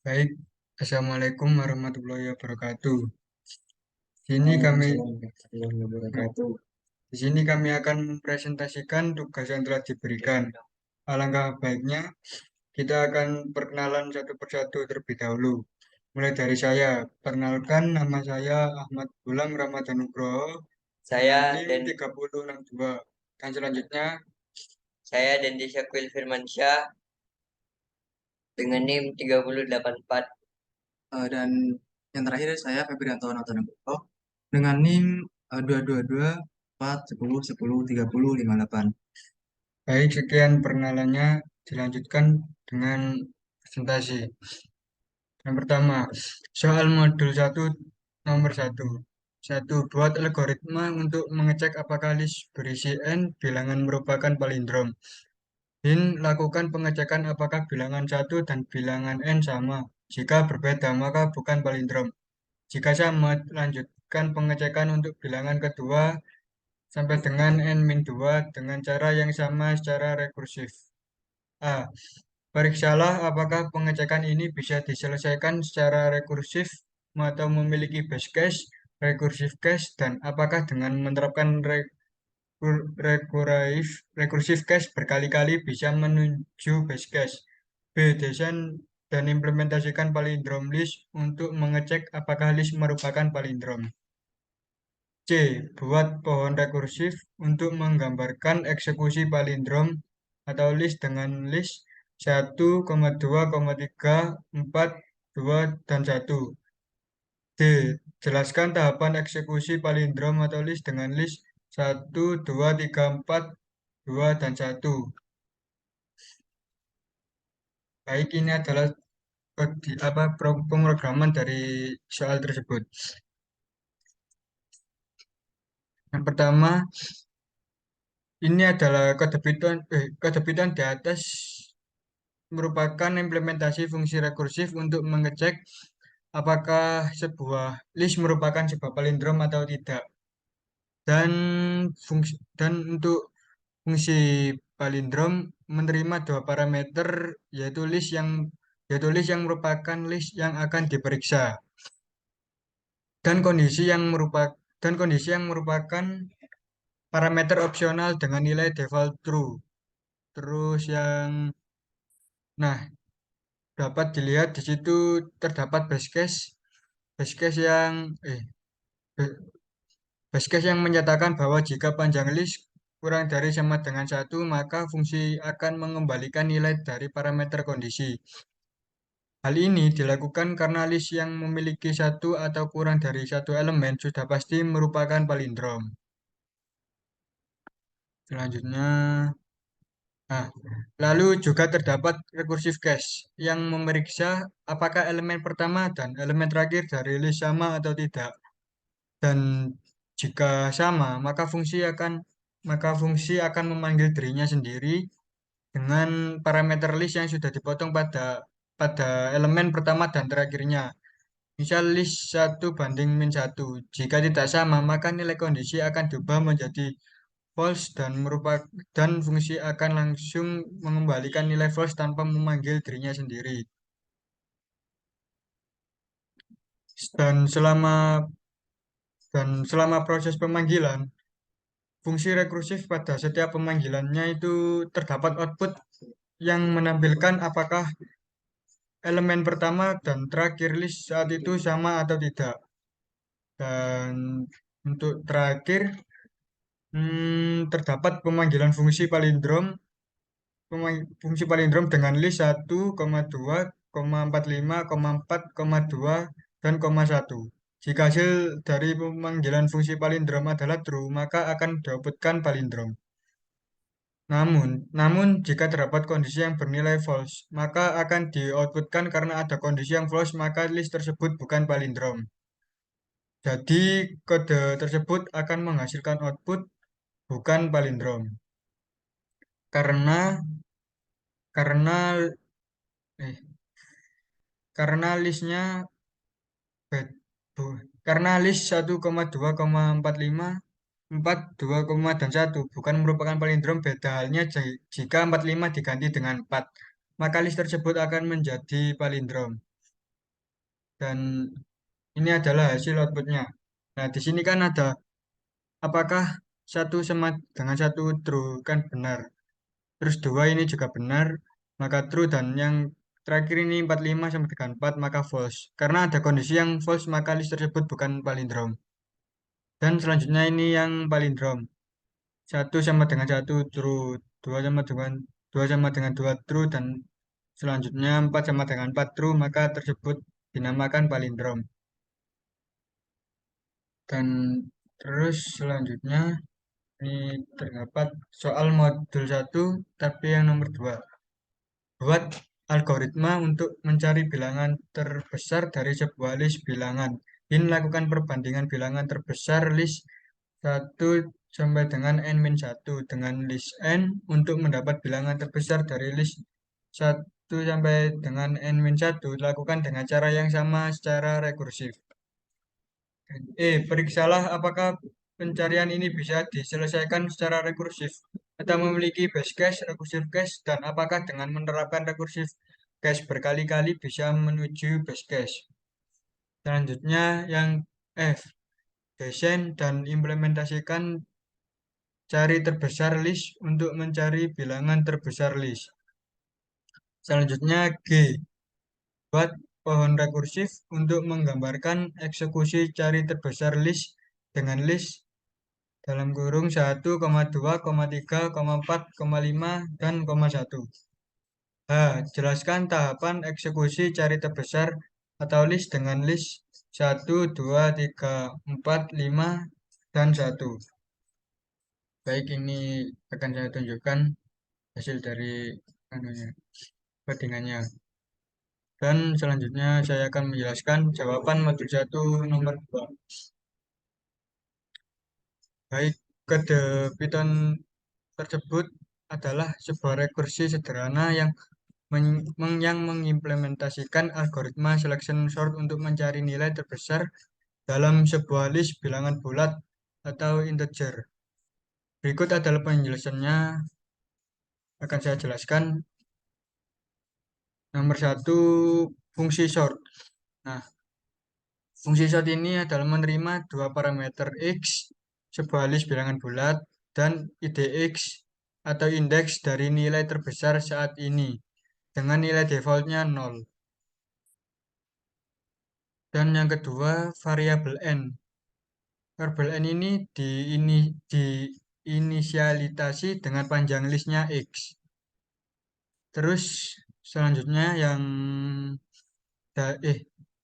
Baik, Assalamualaikum warahmatullahi wabarakatuh. Di sini kami akan mempresentasikan tugas yang telah diberikan. Alangkah baiknya kita akan perkenalan satu persatu terlebih dahulu. Mulai dari saya, perkenalkan nama saya Ahmad Gulam Ramadan Nugroho, Saya NIM dan 3062. Dan selanjutnya, saya Dendi Syakil Firmansyah dengan NIM 3084. Dan yang terakhir saya Febrianto Antonugroho dengan NIM 222 4 10 10 30 58. baik sekian perkenalannya, dilanjutkan dengan presentasi. Yang pertama, soal modul satu nomor satu. Satu, buat algoritma untuk mengecek apakah list berisi n bilangan merupakan palindrom. Bin, lakukan pengecekan apakah bilangan satu dan bilangan n sama. Jika berbeda, maka bukan palindrom. Jika sama, lanjutkan pengecekan untuk bilangan kedua sampai dengan n-2 dengan cara yang sama secara rekursif. A. Periksalah apakah pengecekan ini bisa diselesaikan secara rekursif atau memiliki base case, recursive case, dan apakah dengan menerapkan recursive case berkali-kali bisa menuju base case. B. Desain dan implementasikan palindrom list untuk mengecek apakah list merupakan palindrom. C. Buat pohon rekursif untuk menggambarkan eksekusi palindrom atau list dengan list 1, 2, 3, 4, 2, dan 1. D. Jelaskan tahapan eksekusi palindrom atau list dengan list 1, 2, 3, 4, 2, dan 1. Baik, ini adalah pemrograman dari soal tersebut. Yang pertama, ini adalah kode Python di atas merupakan implementasi fungsi rekursif untuk mengecek apakah sebuah list merupakan sebuah palindrom atau tidak. Dan untuk fungsi palindrom menerima dua parameter yaitu list yang merupakan list yang akan diperiksa dan kondisi yang merupakan parameter opsional dengan nilai default true. Terus nah, dapat dilihat di situ terdapat base case yang eh base case yang menyatakan bahwa jika panjang list kurang dari sama dengan 1, maka fungsi akan mengembalikan nilai dari parameter kondisi. Hal ini dilakukan karena list yang memiliki satu atau kurang dari satu elemen sudah pasti merupakan palindrom. Selanjutnya, nah, lalu juga terdapat recursive case yang memeriksa apakah elemen pertama dan elemen terakhir dari list sama atau tidak. Dan jika sama, maka fungsi akan memanggil dirinya sendiri dengan parameter list yang sudah dipotong pada elemen pertama dan terakhirnya. Misal list 1 banding -1. Jika tidak sama, maka nilai kondisi akan diubah menjadi false dan fungsi akan langsung mengembalikan nilai false tanpa memanggil dirinya sendiri. Dan selama proses pemanggilan, fungsi rekursif pada setiap pemanggilannya itu terdapat output yang menampilkan apakah elemen pertama dan terakhir list saat itu sama atau tidak. Dan untuk terakhir, terdapat pemanggilan fungsi palindrom dengan list 1, 2, 45, 4, 2, dan 1. Jika hasil dari pemanggilan fungsi palindrom adalah true, maka akan dioutputkan palindrom. Namun jika terdapat kondisi yang bernilai false, maka akan dioutputkan karena ada kondisi yang false, maka list tersebut bukan palindrom. Jadi kode tersebut akan menghasilkan output bukan palindrom. Karena karena eh, karena listnya bed- bu- karena list 1, 2, 45, 4, 2, dan 1 bukan merupakan palindrom, beda halnya jika 45 diganti dengan 4, maka list tersebut akan menjadi palindrom. dan ini adalah hasil outputnya. Nah, di sini kan ada apakah satu sama dengan satu true kan benar. Terus dua ini juga benar, maka true dan yang terakhir ini 45 sama dengan 4 maka false. Karena ada kondisi yang false maka list tersebut bukan palindrom. Dan selanjutnya ini yang palindrom. Satu sama dengan satu true, dua sama dengan dua true dan selanjutnya 4 sama dengan 4 true maka tersebut dinamakan palindrom. Dan terus selanjutnya ini terdapat soal modul satu tapi yang nomor 2. Buat algoritma untuk mencari bilangan terbesar dari sebuah list bilangan. Ini lakukan perbandingan bilangan terbesar list satu sampai dengan n-1 dengan list n untuk mendapat bilangan terbesar dari list satu sampai dengan n-1 lakukan dengan cara yang sama secara rekursif. Periksalah apakah pencarian ini bisa diselesaikan secara rekursif atau memiliki base case, recursive case, dan apakah dengan menerapkan recursive case berkali-kali bisa menuju base case. Selanjutnya yang F, desain dan implementasikan cari terbesar list untuk mencari bilangan terbesar list. Selanjutnya G, buat pohon rekursif untuk menggambarkan eksekusi cari terbesar list dengan list dalam kurung 1,2, 3, 4, 5, dan 1. H. Jelaskan tahapan eksekusi cari terbesar atau list dengan list 1, 2, 3, 4, 5, dan 1. Baik, ini akan saya tunjukkan hasil dari anunya, codingannya. Dan selanjutnya saya akan menjelaskan jawaban modul 1 nomor 2. Baik, kode Python tersebut adalah sebuah rekursi sederhana yang mengimplementasikan algoritma selection sort untuk mencari nilai terbesar dalam sebuah list bilangan bulat atau integer. Berikut adalah penjelasannya, akan saya jelaskan. Nomor satu, fungsi sort. Nah, fungsi sort ini adalah menerima dua parameter x, sebuah list bilangan bulat, dan idx atau indeks dari nilai terbesar saat ini dengan nilai defaultnya 0. Dan yang kedua, variabel n. Variabel n ini diinisialisasi dengan panjang listnya x. Terus selanjutnya yang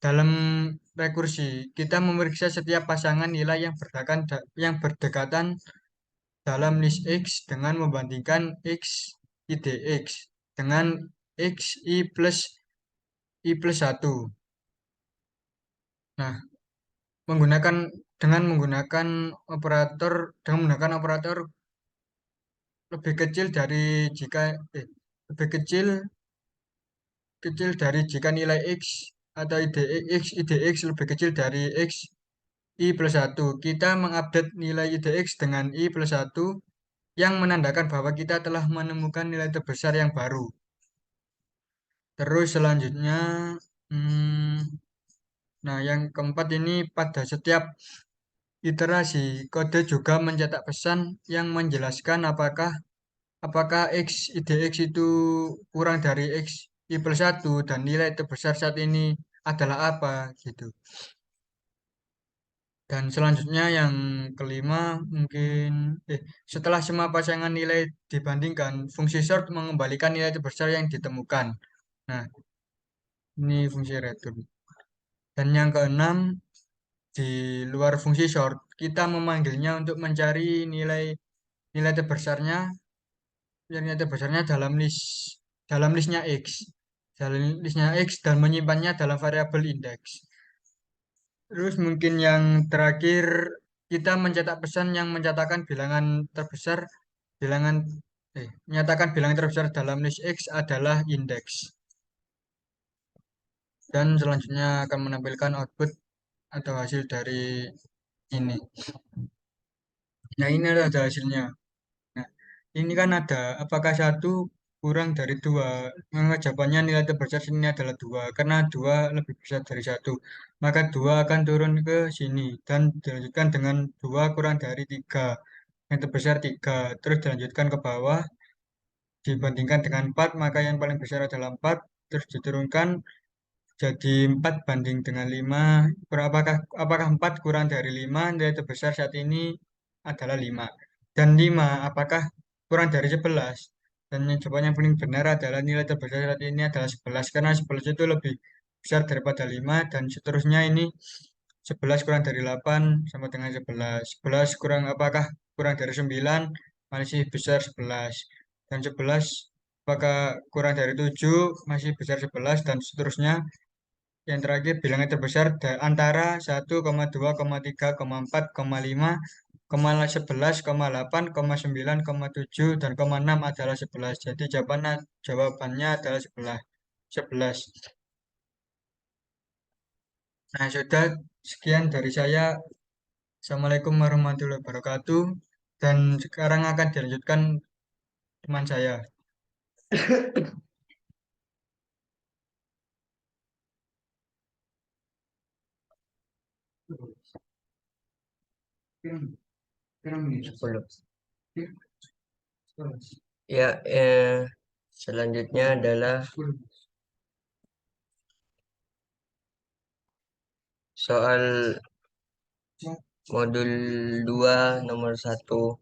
dalam rekursi kita memeriksa setiap pasangan nilai yang berdekatan dalam list x dengan membandingkan x idx dengan x i plus 1. Nah, menggunakan operator lebih kecil dari jika lebih kecil dari jika nilai x atau idx lebih kecil dari x i plus 1. Kita mengupdate nilai idx dengan i plus 1 yang menandakan bahwa kita telah menemukan nilai terbesar yang baru. Terus selanjutnya, hmm, nah yang keempat ini pada setiap iterasi kode juga mencetak pesan yang menjelaskan apakah x idx itu kurang dari x i plus 1 dan nilai terbesar saat ini adalah apa gitu. Dan selanjutnya yang kelima mungkin setelah semua pasangan nilai dibandingkan, fungsi sort mengembalikan nilai terbesar yang ditemukan. Nah, ini fungsi return. Dan yang keenam, di luar fungsi sort, kita memanggilnya untuk mencari nilai terbesarnya, nilai terbesarnya dalam listnya x, dan menyimpannya dalam variabel index. Terus mungkin yang terakhir kita mencetak pesan yang bilangan menyatakan bilangan terbesar dalam list X adalah indeks. Dan selanjutnya akan menampilkan output atau hasil dari ini. Nah, ini adalah hasilnya. Nah, ini kan ada apakah satu kurang dari 2. Maka jawabannya nilai terbesar sini adalah 2. Karena 2 lebih besar dari 1. Maka 2 akan turun ke sini. Dan dilanjutkan dengan 2 kurang dari 3. Yang terbesar 3. Terus dilanjutkan ke bawah. Dibandingkan dengan 4, maka yang paling besar adalah 4. Terus diturunkan jadi 4 banding dengan 5. Apakah 4 kurang dari 5? Nilai terbesar saat ini adalah 5. Dan 5 apakah kurang dari 11? Dan yang jawaban yang paling benar adalah nilai terbesar saat ini adalah 11. Karena 11 itu lebih besar daripada 5. Dan seterusnya ini 11 kurang dari 8 sama dengan 11. 11 kurang apakah kurang dari 9? Masih besar 11. Dan 11 apakah kurang dari 7? Masih besar 11 dan seterusnya. Yang terakhir bilangan terbesar antara 1,2,3,4,5,11,8,9,7 dan 6 adalah 11. Jadi jawabannya adalah 11. 11. Nah, sudah sekian dari saya. Assalamualaikum warahmatullahi wabarakatuh. Dan sekarang akan dilanjutkan teman saya. Sepuluh. Ya, selanjutnya adalah soal modul 2 nomor 1.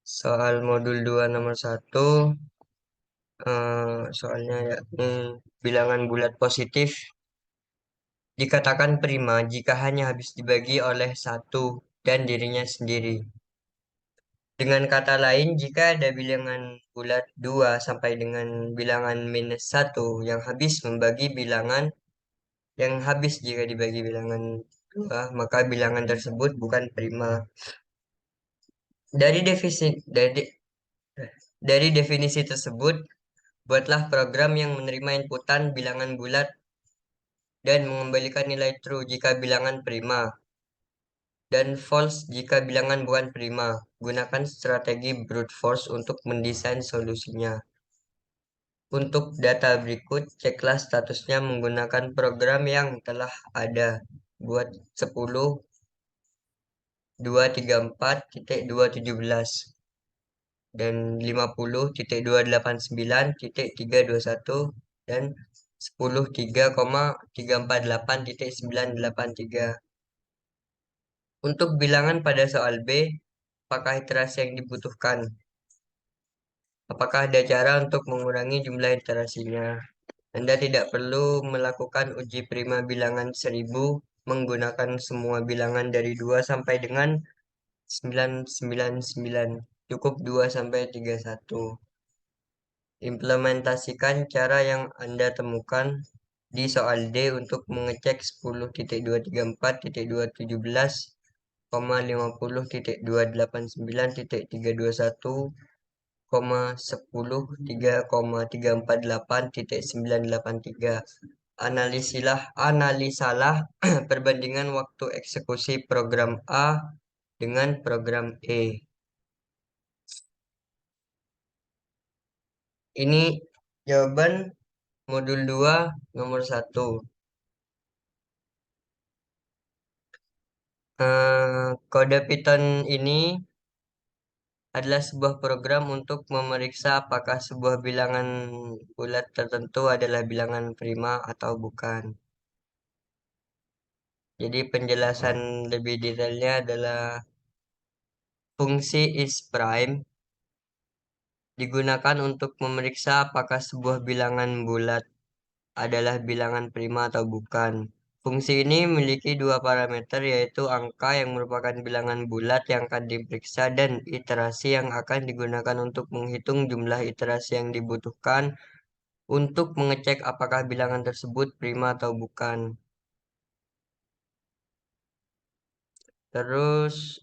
Soal modul 2 nomor 1, soalnya yakni bilangan bulat positif dikatakan prima jika hanya habis dibagi oleh satu dan dirinya sendiri. Dengan kata lain, jika ada bilangan bulat 2 sampai dengan bilangan minus 1 yang habis membagi bilangan yang habis jika dibagi bilangan 2, maka bilangan tersebut bukan prima. Dari definisi tersebut, buatlah program yang menerima inputan bilangan bulat dan mengembalikan nilai true jika bilangan prima dan false jika bilangan bukan prima. Gunakan strategi brute force untuk mendesain solusinya. Untuk data berikut, ceklah statusnya menggunakan program yang telah ada. Buat 10 234.217 dan 50.289.321 dan 10.3,348.983. Untuk bilangan pada soal B, apakah iterasi yang dibutuhkan? Apakah ada cara untuk mengurangi jumlah iterasinya? Anda tidak perlu melakukan uji prima bilangan 1000 menggunakan semua bilangan dari 2 sampai dengan 999. Cukup 2 sampai 31. Implementasikan cara yang Anda temukan di soal D untuk mengecek 10.234.217,50.289.321, 10.3,348.983. Analisalah perbandingan waktu eksekusi program A dengan program E. Ini jawaban modul 2 nomor 1. Kode Python ini adalah sebuah program untuk memeriksa apakah sebuah bilangan bulat tertentu adalah bilangan prima atau bukan. Jadi penjelasan lebih detailnya adalah fungsi isPrime digunakan untuk memeriksa apakah sebuah bilangan bulat adalah bilangan prima atau bukan. Fungsi ini memiliki dua parameter, yaitu angka yang merupakan bilangan bulat yang akan diperiksa dan iterasi yang akan digunakan untuk menghitung jumlah iterasi yang dibutuhkan untuk mengecek apakah bilangan tersebut prima atau bukan. Terus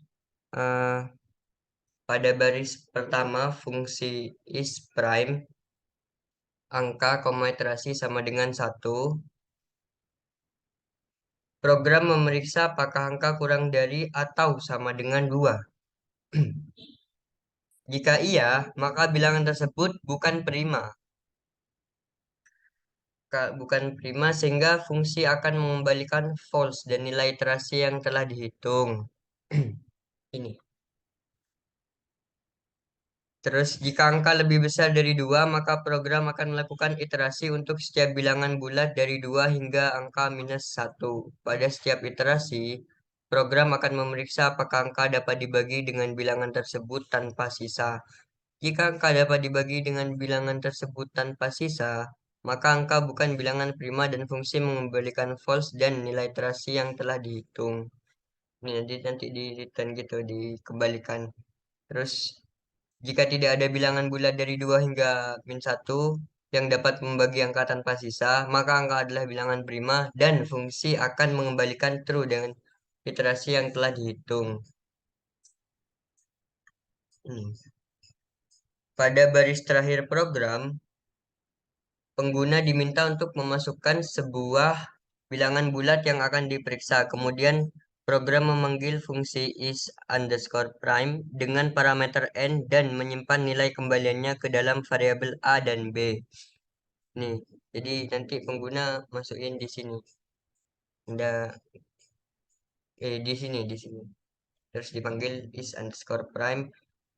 pada baris pertama fungsi isPrime angka, iterasi sama dengan 1. Program memeriksa apakah angka kurang dari atau sama dengan 2. Jika iya, maka bilangan tersebut bukan prima. Bukan prima sehingga fungsi akan mengembalikan false dan nilai iterasi yang telah dihitung. Ini. Terus jika angka lebih besar dari 2, maka program akan melakukan iterasi untuk setiap bilangan bulat dari 2 hingga angka minus 1. Pada setiap iterasi, program akan memeriksa apakah angka dapat dibagi dengan bilangan tersebut tanpa sisa. Jika angka dapat dibagi dengan bilangan tersebut tanpa sisa, maka angka bukan bilangan prima dan fungsi mengembalikan false dan nilai iterasi yang telah dihitung. Ini nanti di return gitu, dikembalikan. Terus jika tidak ada bilangan bulat dari 2 hingga min 1 yang dapat membagi angka tanpa sisa, maka angka adalah bilangan prima dan fungsi akan mengembalikan true dengan iterasi yang telah dihitung. Pada baris terakhir program, pengguna diminta untuk memasukkan sebuah bilangan bulat yang akan diperiksa. Kemudian program memanggil fungsi is_prime dengan parameter n dan menyimpan nilai kembaliannya ke dalam variabel a dan b. Nih, jadi nanti pengguna masukin di sini. Di sini. Terus dipanggil is_prime.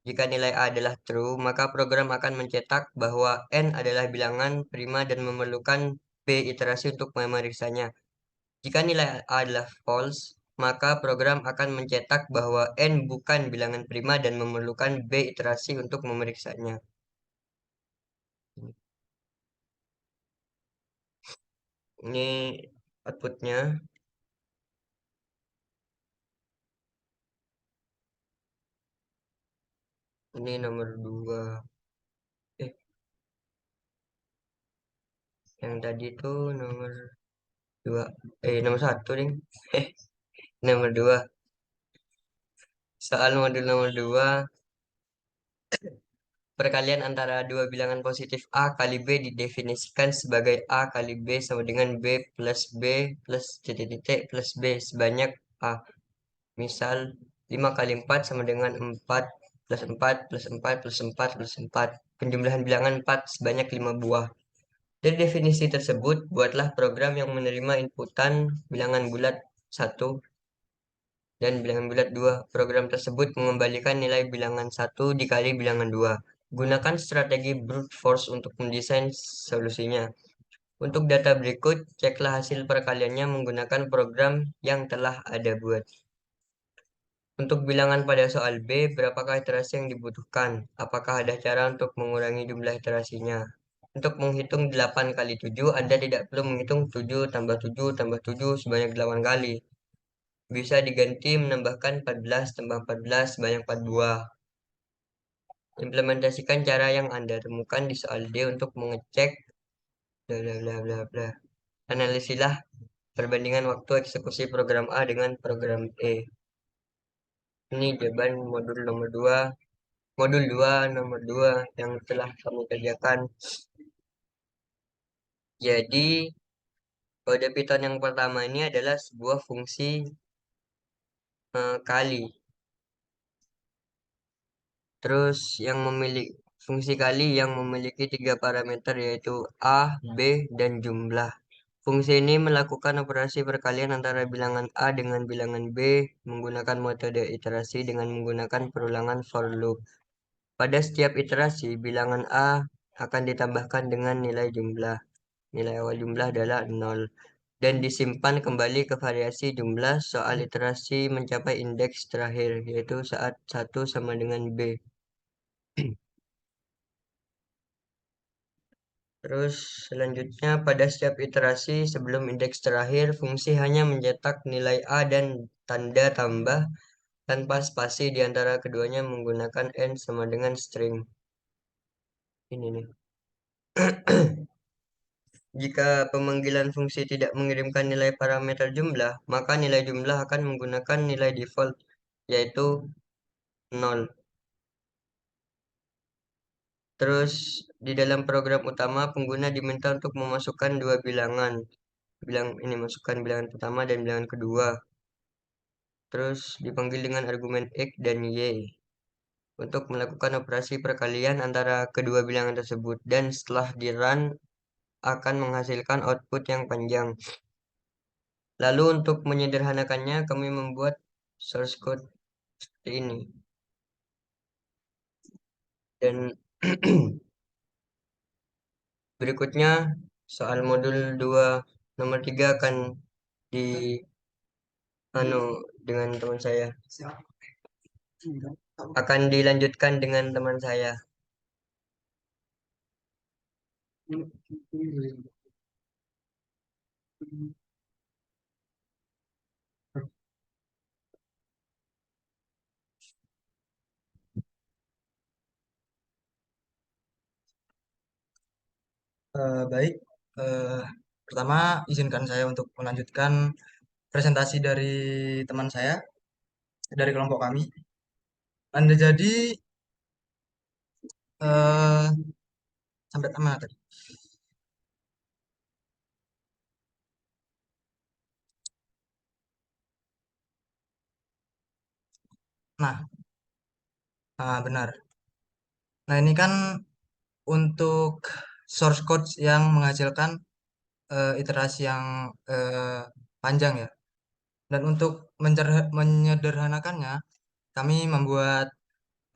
Jika nilai A adalah true, maka program akan mencetak bahwa N adalah bilangan prima dan memerlukan B iterasi untuk memeriksanya. Jika nilai A adalah false, maka program akan mencetak bahwa N bukan bilangan prima dan memerlukan B iterasi untuk memeriksanya. Ini outputnya. Ini nomor 2. Yang tadi tuh nomor 2. Nomor 1 nih. Nomor 2. Soal modul nomor 2. Perkalian antara dua bilangan positif A kali B didefinisikan sebagai A kali B sama dengan B plus titik plus B sebanyak A. Misal 5 kali 4 sama dengan 4 plus 4 plus 4 plus 4 plus 4. Penjumlahan bilangan 4 sebanyak 5 buah. Dari definisi tersebut, buatlah program yang menerima inputan bilangan bulat 1 dan bilangan bulat 2. Program tersebut mengembalikan nilai bilangan 1 dikali bilangan 2. Gunakan strategi brute force untuk mendesain solusinya. Untuk data berikut, ceklah hasil perkaliannya menggunakan program yang telah ada buat. Untuk bilangan pada soal B, berapakah iterasi yang dibutuhkan? Apakah ada cara untuk mengurangi jumlah iterasinya? Untuk menghitung 8 kali 7, Anda tidak perlu menghitung 7 tambah 7 tambah 7 sebanyak 8 kali. Bisa diganti menambahkan 14 tambah 14 sebanyak 4 buah. Implementasikan cara yang Anda temukan di soal D untuk mengecek bla bla bla bla bla. Analisilah perbandingan waktu eksekusi program A dengan program E. Ini jawaban modul nomor 2. Modul 2 nomor 2 yang telah kami kerjakan. Jadi, kode Python yang pertama ini adalah sebuah fungsi kali. Terus yang memiliki fungsi kali yang memiliki 3 parameter yaitu A, B, dan jumlah. Fungsi ini melakukan operasi perkalian antara bilangan A dengan bilangan B menggunakan metode iterasi dengan menggunakan perulangan for loop. Pada setiap iterasi, bilangan A akan ditambahkan dengan nilai jumlah. Nilai awal jumlah adalah 0. Dan disimpan kembali ke variasi jumlah soal iterasi mencapai indeks terakhir, yaitu saat 1 sama dengan B. Terus selanjutnya pada setiap iterasi sebelum indeks terakhir, fungsi hanya mencetak nilai A dan tanda tambah tanpa spasi di antara keduanya menggunakan N sama dengan string. Ini nih. Jika pemanggilan fungsi tidak mengirimkan nilai parameter jumlah, maka nilai jumlah akan menggunakan nilai default, yaitu 0. Terus di dalam program utama, pengguna diminta untuk memasukkan dua bilangan. Masukkan bilangan pertama dan bilangan kedua. Terus dipanggil dengan argumen X dan Y. untuk melakukan operasi perkalian antara kedua bilangan tersebut, dan setelah di-run akan menghasilkan output yang panjang. Lalu untuk menyederhanakannya, kami membuat source code seperti ini. Dan berikutnya soal modul 2 nomor 3 akan di dengan teman saya. Akan dilanjutkan dengan teman saya. Baik, eh, pertama izinkan saya untuk melanjutkan presentasi dari teman saya dari kelompok kami. Anda jadi eh, sampai mana tadi? Nah, benar. Nah, ini kan untuk source code yang menghasilkan iterasi yang panjang ya. Dan untuk menyederhanakannya, kami membuat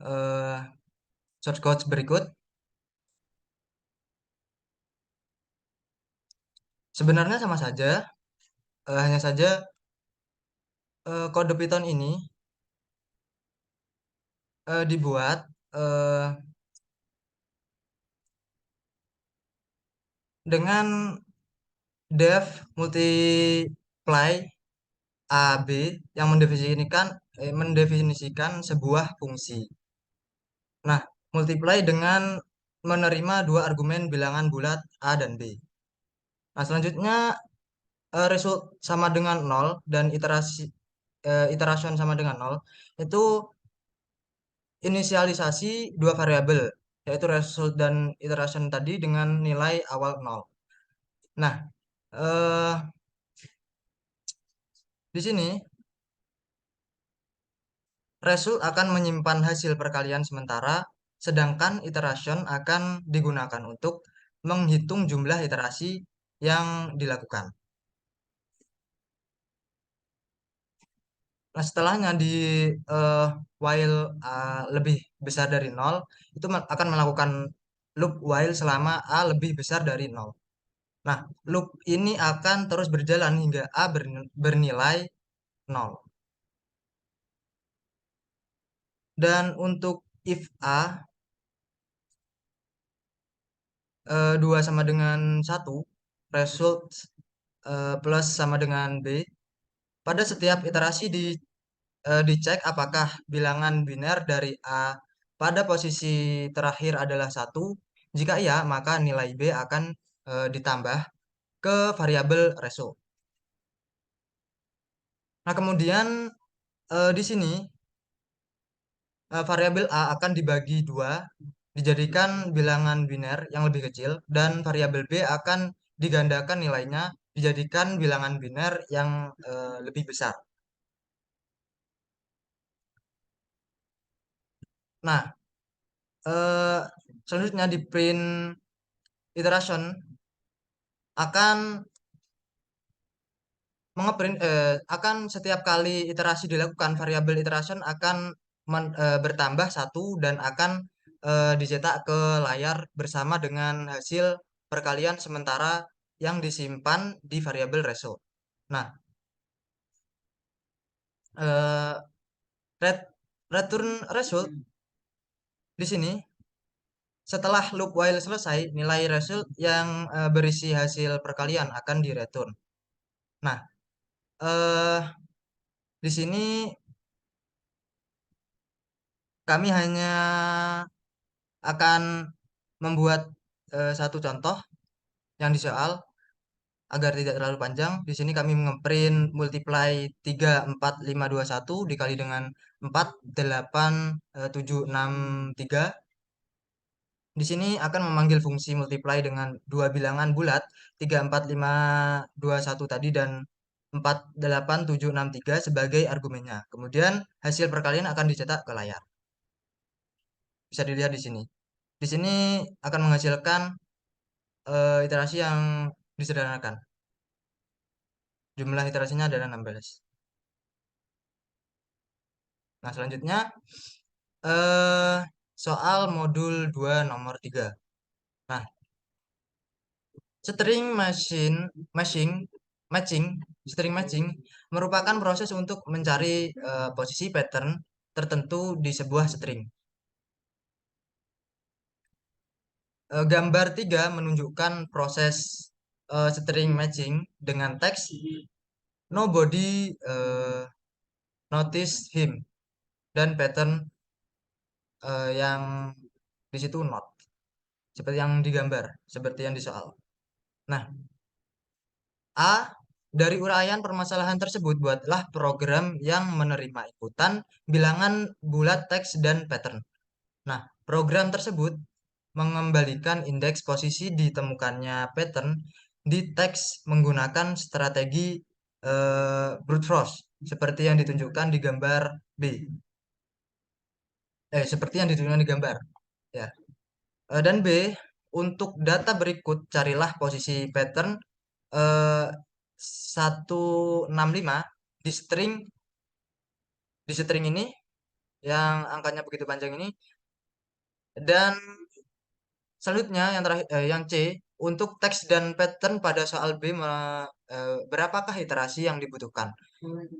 eh, source code berikut. Sebenarnya sama saja, hanya saja kode Python ini dibuat eh, dengan def multiply A B yang mendefinisikan sebuah fungsi. Nah, multiply dengan menerima dua argumen bilangan bulat A dan B. Nah, selanjutnya result sama dengan nol dan iteration sama dengan nol itu inisialisasi dua variabel, yaitu result dan iteration tadi dengan nilai awal nol. Nah, eh, di sini result akan menyimpan hasil perkalian sementara, sedangkan iteration akan digunakan untuk menghitung jumlah iterasi yang dilakukan. Nah, setelahnya di eh, while lebih besar dari nol, itu akan melakukan loop while selama A lebih besar dari nol. Nah, loop ini akan terus berjalan hingga A bernilai nol. Dan untuk if A 2 sama dengan 1, result plus sama dengan B, pada setiap iterasi dicek apakah bilangan biner dari A pada posisi terakhir adalah 1. Jika iya, maka nilai B akan ditambah ke variabel result. Nah, kemudian di sini variabel A akan dibagi dua, dijadikan bilangan biner yang lebih kecil, dan variabel B akan digandakan nilainya, dijadikan bilangan biner yang lebih besar. Nah, eh, selanjutnya di print iteration akan akan setiap kali iterasi dilakukan, variabel iteration akan bertambah satu dan akan dicetak ke layar bersama dengan hasil perkalian sementara yang disimpan di variabel result. Nah, eh, return result di sini setelah loop while selesai, nilai result yang berisi hasil perkalian akan direturn. Nah, eh, di sini kami hanya akan membuat satu contoh yang di soal agar tidak terlalu panjang. Di sini kami ngeprint multiply 3 4 5 2 1 dikali dengan 4 8 7 6 3. Di sini akan memanggil fungsi multiply dengan dua bilangan bulat 3 4 5 2 1 tadi dan 4 8 7 6 3 sebagai argumennya. Kemudian hasil perkalian akan dicetak ke layar. Bisa dilihat di sini. Di sini akan menghasilkan iterasi yang disederhanakan. Jumlah iterasinya adalah 16. Nah, selanjutnya eh soal modul 2 nomor 3. Nah, string matching, string matching merupakan proses untuk mencari posisi pattern tertentu di sebuah string. Gambar 3 menunjukkan proses string matching dengan teks nobody notice him dan pattern yang di situ not seperti yang digambar, seperti yang di soal. Nah, A, dari uraian permasalahan tersebut buatlah program yang menerima inputan bilangan bulat teks dan pattern. Nah, program tersebut mengembalikan indeks posisi ditemukannya pattern di teks menggunakan strategi brute force seperti yang ditunjukkan di gambar B. Seperti yang ditunjukkan di gambar. Ya. Dan B, untuk data berikut carilah posisi pattern eh, 165 di string ini yang angkanya begitu panjang ini, dan selanjutnya yang terakhir yang C, untuk teks dan pattern pada soal B berapakah iterasi yang dibutuhkan.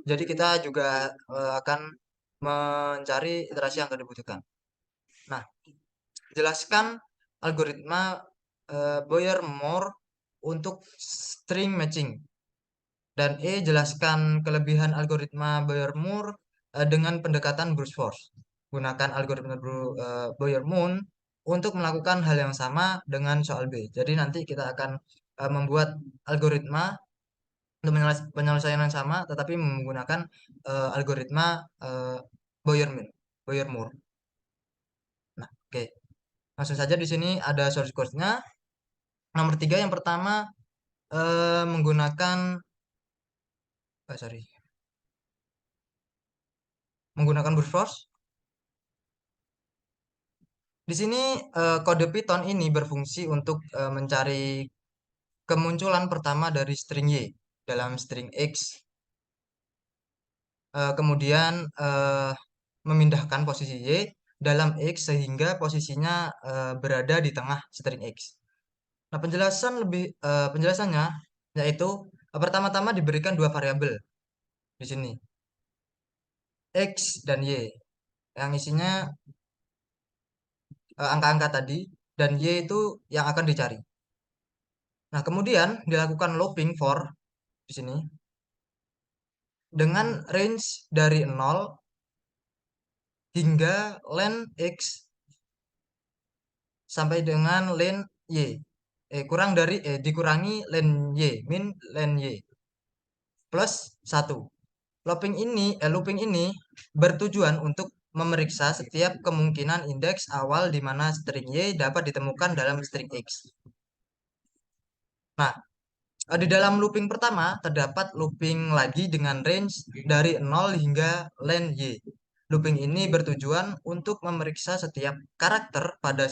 Jadi kita juga akan mencari iterasi yang akan dibutuhkan. Nah, jelaskan algoritma Boyer-Moore untuk string matching. Dan E, jelaskan kelebihan algoritma Boyer-Moore dengan pendekatan brute force. Gunakan algoritma Boyer-Moore untuk melakukan hal yang sama dengan soal B. Jadi nanti kita akan membuat algoritma untuk penyelesaian yang sama, tetapi menggunakan algoritma Boyer-Moore. Nah, oke. Langsung saja di sini ada source code-nya. Nomor 3 yang pertama menggunakan menggunakan brute force. Di sini kode Python ini berfungsi untuk mencari kemunculan pertama dari string Y dalam string X. Kemudian memindahkan posisi Y dalam X sehingga posisinya berada di tengah string X. Nah, penjelasannya yaitu pertama-tama diberikan dua variabel di sini, X dan Y, yang isinya angka-angka tadi, dan Y itu yang akan dicari. Nah, kemudian dilakukan looping for di sini dengan range dari 0 hingga len X sampai dengan len Y. Dikurangi len Y, min len Y plus 1. Looping ini bertujuan untuk memeriksa setiap kemungkinan indeks awal di mana string Y dapat ditemukan dalam string X. Nah, di dalam looping pertama terdapat looping lagi dengan range dari 0 hingga len Y. Looping ini bertujuan untuk memeriksa setiap karakter pada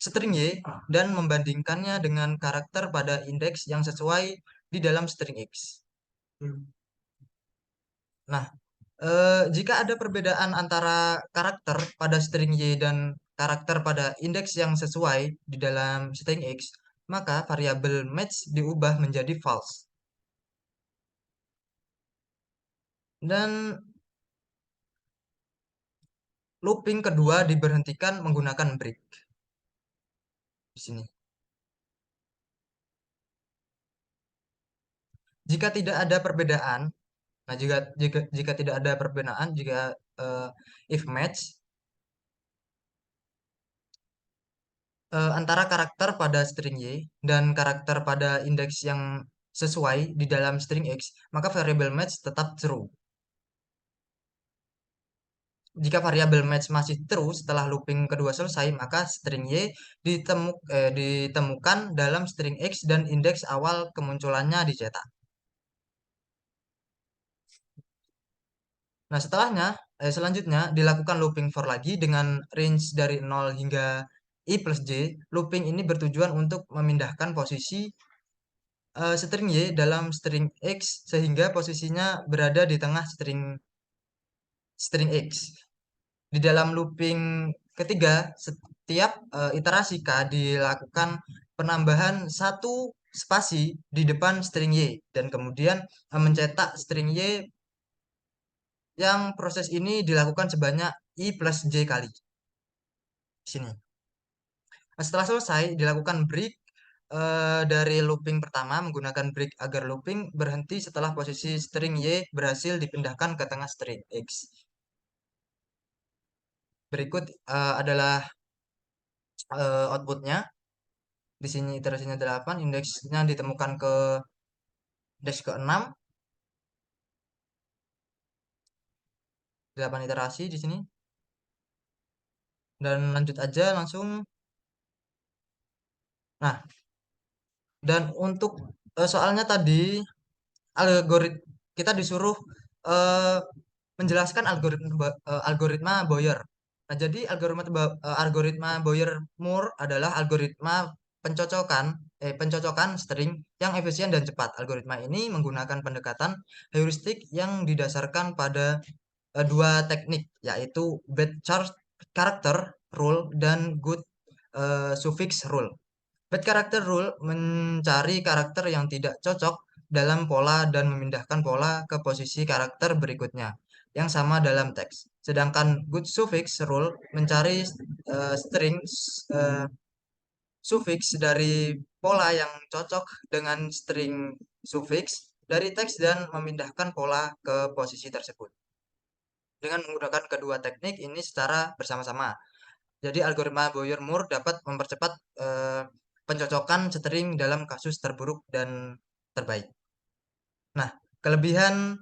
string Y dan membandingkannya dengan karakter pada indeks yang sesuai di dalam string X. Nah, jika ada perbedaan antara karakter pada string Y dan karakter pada indeks yang sesuai di dalam string X, maka variabel match diubah menjadi false. Dan looping kedua diberhentikan menggunakan break. Di sini. Jika tidak ada perbedaan, nah jika tidak ada perbedaan, jika if match antara karakter pada string Y dan karakter pada indeks yang sesuai di dalam string X, maka variabel match tetap true. Jika variabel match masih true setelah looping kedua selesai, maka string Y ditemukan dalam string X dan indeks awal kemunculannya dicetak. Nah, setelahnya selanjutnya dilakukan looping for lagi dengan range dari 0 hingga I plus J. Looping ini bertujuan untuk memindahkan posisi string Y dalam string X sehingga posisinya berada di tengah string X. Di dalam looping ketiga, setiap iterasi K dilakukan penambahan satu spasi di depan string Y dan kemudian mencetak string Y yang proses ini dilakukan sebanyak I plus J kali. Sini. Nah, setelah selesai dilakukan break dari looping pertama menggunakan break agar looping berhenti setelah posisi string Y berhasil dipindahkan ke tengah string X. Berikut adalah outputnya. Di sini iterasinya 8, indeksnya ditemukan ke indeks ke-6. 8 iterasi di sini. Dan lanjut aja langsung. Nah, dan untuk soalnya tadi kita disuruh eh, menjelaskan algoritma Boyer. Nah, jadi algoritma Boyer-Moore adalah algoritma pencocokan string yang efisien dan cepat. Algoritma ini menggunakan pendekatan heuristik yang didasarkan pada dua teknik, yaitu bad character rule dan good suffix rule. Bad character rule mencari karakter yang tidak cocok dalam pola dan memindahkan pola ke posisi karakter berikutnya yang sama dalam teks. Sedangkan good suffix rule mencari string suffix dari pola yang cocok dengan string suffix dari teks dan memindahkan pola ke posisi tersebut. Dengan menggunakan kedua teknik ini secara bersama-sama. Jadi algoritma Boyer-Moore dapat mempercepat pencocokan string dalam kasus terburuk dan terbaik. Nah, kelebihan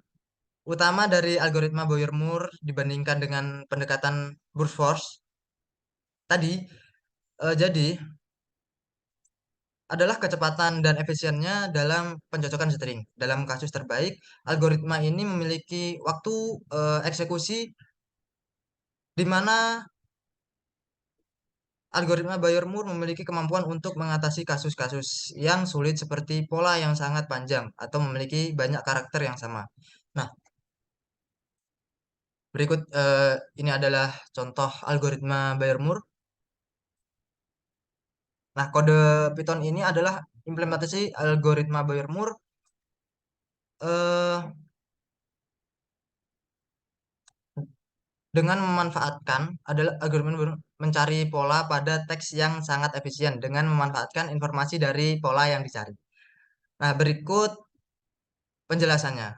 utama dari algoritma Boyer-Moore dibandingkan dengan pendekatan brute force tadi, jadi adalah kecepatan dan efisiennya dalam pencocokan string. Dalam kasus terbaik, algoritma ini memiliki waktu eksekusi di mana algoritma Boyer-Moore memiliki kemampuan untuk mengatasi kasus-kasus yang sulit seperti pola yang sangat panjang atau memiliki banyak karakter yang sama. Nah, berikut ini adalah contoh algoritma Boyer-Moore. Nah, kode Python ini adalah implementasi algoritma Boyer-Moore eh, dengan memanfaatkan adalah algoritma mencari pola pada teks yang sangat efisien dengan memanfaatkan informasi dari pola yang dicari. Nah, berikut penjelasannya.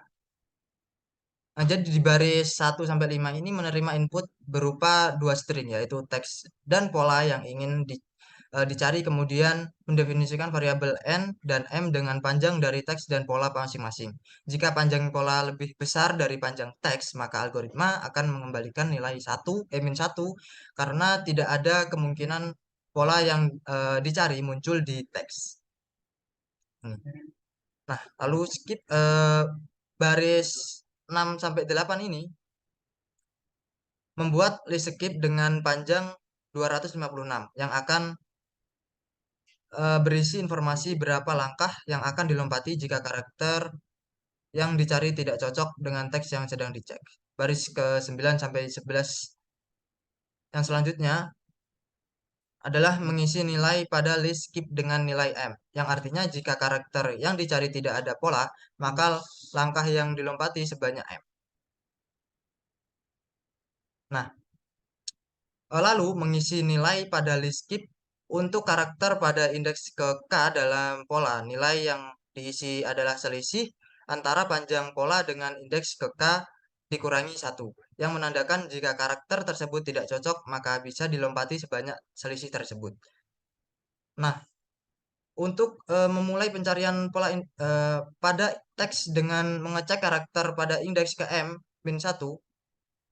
Nah, jadi di baris 1 sampai 5 ini menerima input berupa dua string yaitu teks dan pola yang ingin dicari, kemudian mendefinisikan variabel n dan m dengan panjang dari teks dan pola masing-masing. Jika panjang pola lebih besar dari panjang teks, maka algoritma akan mengembalikan nilai 1 karena tidak ada kemungkinan pola yang dicari muncul di teks. Nah, lalu skip baris 6 sampai 8 ini membuat list skip dengan panjang 256 yang akan berisi informasi berapa langkah yang akan dilompati jika karakter yang dicari tidak cocok dengan teks yang sedang dicek. Baris ke-9 sampai 11 yang selanjutnya adalah mengisi nilai pada list skip dengan nilai M, yang artinya jika karakter yang dicari tidak ada pola, maka langkah yang dilompati sebanyak M. Nah, lalu mengisi nilai pada list skip untuk karakter pada indeks ke K dalam pola. Nilai yang diisi adalah selisih antara panjang pola dengan indeks ke K dikurangi 1, yang menandakan jika karakter tersebut tidak cocok, maka bisa dilompati sebanyak selisih tersebut. Nah, untuk memulai pencarian pola pada teks dengan mengecek karakter pada indeks ke M-1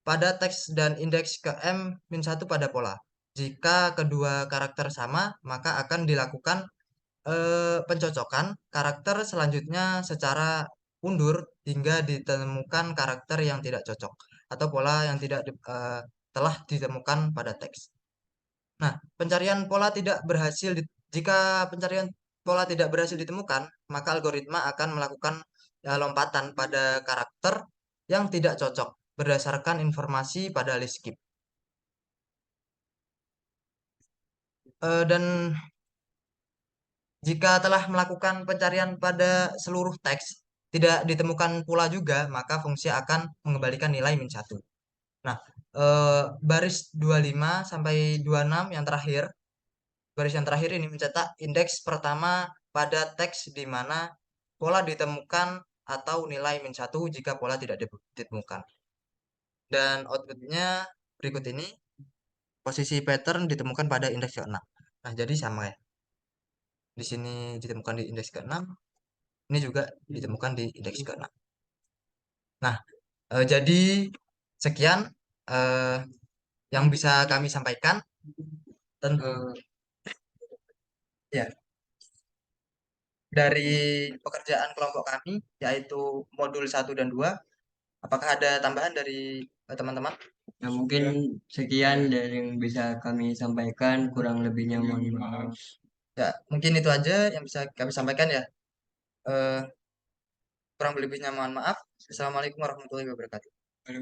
pada teks dan indeks ke M-1 pada pola. Jika kedua karakter sama, maka akan dilakukan pencocokan karakter selanjutnya secara undur hingga ditemukan karakter yang tidak cocok. atau pola yang tidak telah ditemukan pada teks. Nah, pencarian pola tidak berhasil jika pencarian pola tidak berhasil ditemukan, maka algoritma akan melakukan lompatan pada karakter yang tidak cocok berdasarkan informasi pada list skip. Dan jika telah melakukan pencarian pada seluruh teks, tidak ditemukan pula juga, maka fungsi akan mengembalikan nilai min 1. Nah, baris 25 sampai 26 yang terakhir, baris yang terakhir ini mencetak indeks pertama pada teks di mana pola ditemukan atau nilai min 1 jika pola tidak ditemukan. Dan outputnya berikut ini, posisi pattern ditemukan pada indeks ke-6. Nah, jadi sama ya. Di sini ditemukan di indeks ke-6, ini juga ditemukan di indeks ke-6. Nah, jadi sekian eh, yang bisa kami sampaikan tentang ya dari pekerjaan kelompok kami, yaitu modul 1 dan 2. Apakah ada tambahan dari teman-teman? Nah, mungkin sekian dari yang bisa kami sampaikan, kurang lebihnya mohon maaf. Ya, mungkin itu aja yang bisa kami sampaikan ya. Eh, kurang lebihnya mohon maaf. Assalamualaikum warahmatullahi wabarakatuh.